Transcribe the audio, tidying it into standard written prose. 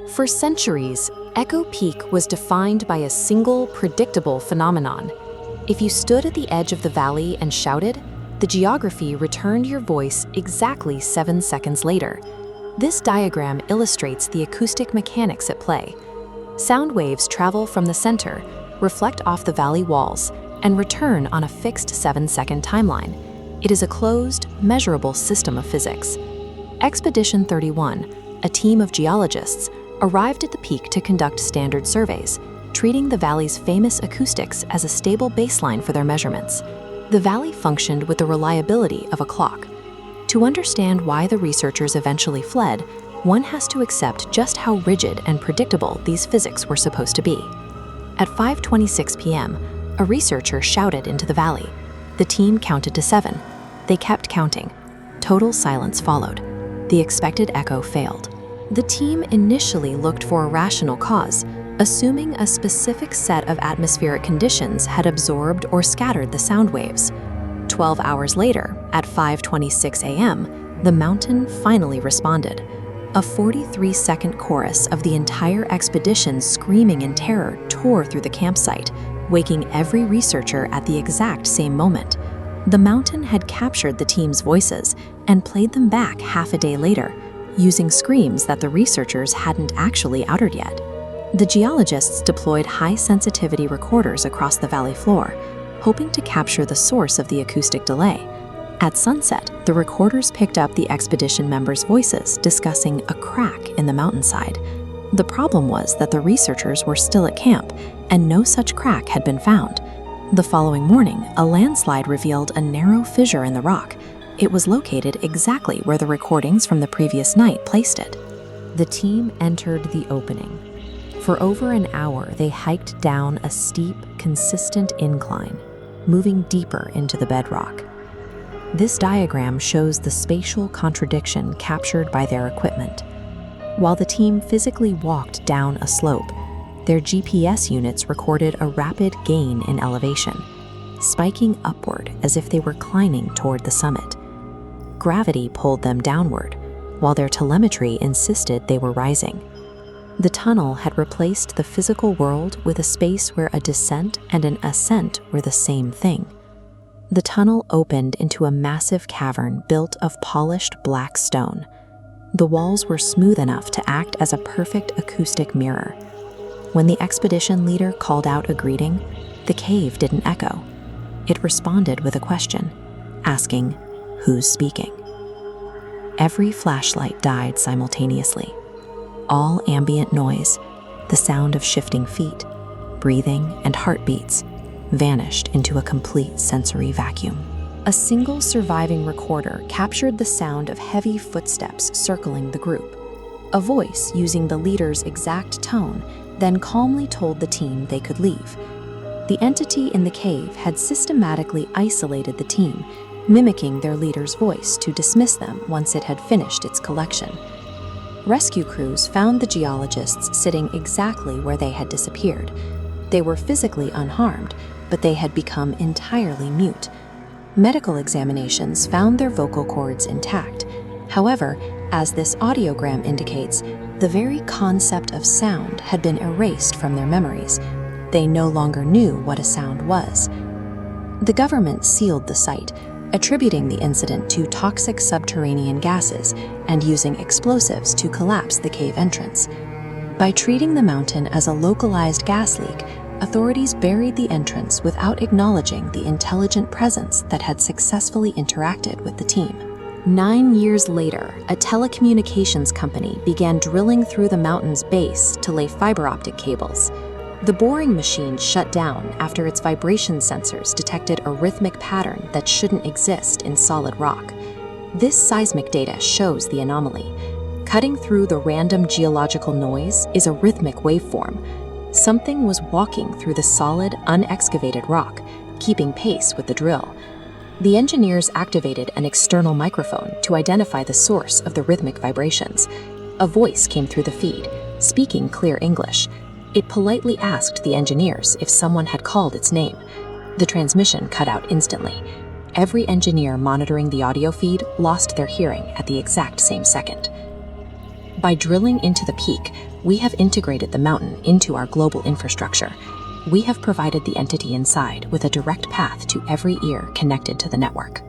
For centuries, Echo Peak was defined by a single, predictable phenomenon. If you stood at the edge of the valley and shouted, the geography returned your voice exactly 7 seconds later. This diagram illustrates the acoustic mechanics at play. Sound waves travel from the center, reflect off the valley walls, and return on a fixed 7-second timeline. It is a closed, measurable system of physics. Expedition 31, a team of geologists, arrived at the peak to conduct standard surveys, treating the valley's famous acoustics as a stable baseline for their measurements. The valley functioned with the reliability of a clock. To understand why the researchers eventually fled, one has to accept just how rigid and predictable these physics were supposed to be. At 5:26 p.m., a researcher shouted into the valley. The team counted to 7. They kept counting. Total silence followed. The expected echo failed. The team initially looked for a rational cause, assuming a specific set of atmospheric conditions had absorbed or scattered the sound waves. 12 hours later, at 5:26 a.m., the mountain finally responded. A 43-second chorus of the entire expedition screaming in terror tore through the campsite, waking every researcher at the exact same moment. The mountain had captured the team's voices and played them back half a day later, using screams that the researchers hadn't actually uttered yet. The geologists deployed high-sensitivity recorders across the valley floor, hoping to capture the source of the acoustic delay. At sunset, the recorders picked up the expedition members' voices discussing a crack in the mountainside. The problem was that the researchers were still at camp, and no such crack had been found. The following morning, a landslide revealed a narrow fissure in the rock. It was located exactly where the recordings from the previous night placed it. The team entered the opening. For over an hour, they hiked down a steep, consistent incline, moving deeper into the bedrock. This diagram shows the spatial contradiction captured by their equipment. While the team physically walked down a slope, their GPS units recorded a rapid gain in elevation, spiking upward as if they were climbing toward the summit. Gravity pulled them downward, while their telemetry insisted they were rising. The tunnel had replaced the physical world with a space where a descent and an ascent were the same thing. The tunnel opened into a massive cavern built of polished black stone. The walls were smooth enough to act as a perfect acoustic mirror. When the expedition leader called out a greeting, the cave didn't echo. It responded with a question, asking, "Who's speaking?" Every flashlight died simultaneously. All ambient noise, the sound of shifting feet, breathing, and heartbeats, vanished into a complete sensory vacuum. A single surviving recorder captured the sound of heavy footsteps circling the group. A voice, using the leader's exact tone, then calmly told the team they could leave. The entity in the cave had systematically isolated the team, mimicking their leader's voice to dismiss them once it had finished its collection. Rescue crews found the geologists sitting exactly where they had disappeared. They were physically unharmed, but they had become entirely mute. Medical examinations found their vocal cords intact. However, as this audiogram indicates, the very concept of sound had been erased from their memories. They no longer knew what a sound was. The government sealed the site, attributing the incident to toxic subterranean gases and using explosives to collapse the cave entrance. By treating the mountain as a localized gas leak, authorities buried the entrance without acknowledging the intelligent presence that had successfully interacted with the team. 9 years later, a telecommunications company began drilling through the mountain's base to lay fiber optic cables. The boring machine shut down after its vibration sensors detected a rhythmic pattern that shouldn't exist in solid rock. This seismic data shows the anomaly. Cutting through the random geological noise is a rhythmic waveform. Something was walking through the solid, unexcavated rock, keeping pace with the drill. The engineers activated an external microphone to identify the source of the rhythmic vibrations. A voice came through the feed, speaking clear English. It politely asked the engineers if someone had called its name. The transmission cut out instantly. Every engineer monitoring the audio feed lost their hearing at the exact same second. By drilling into the peak, we have integrated the mountain into our global infrastructure. We have provided the entity inside with a direct path to every ear connected to the network.